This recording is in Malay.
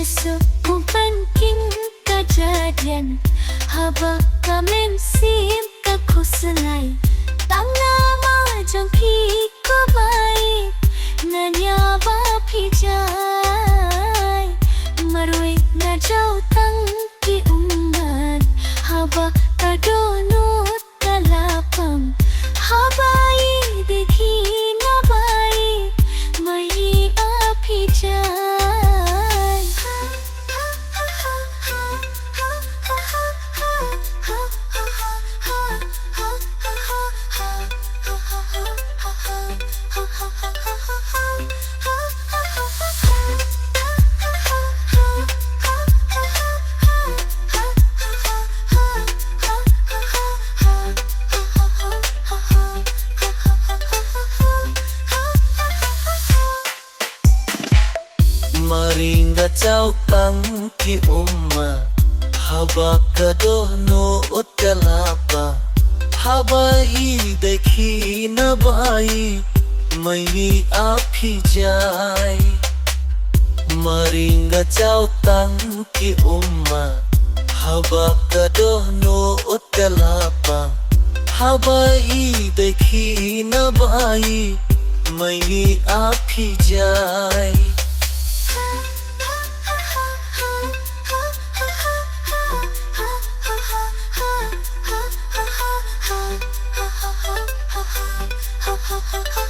Lesung penting kejadian Haba kamen sim kaku selai Tang nama jangki ko baik Nanya bapi jai Marui na jau tang ki uman Haba kadonut kalapam Haba i dekhi na baik Mai api jai Maringa chau tang ki umma Haba kadono utkalapa Haba hi dekhi na bai Mai api jai Maringa chau tang ki umma Haba kadono utkalapa Haba hi dekhi na bai Mai api jai Ha ha ha ha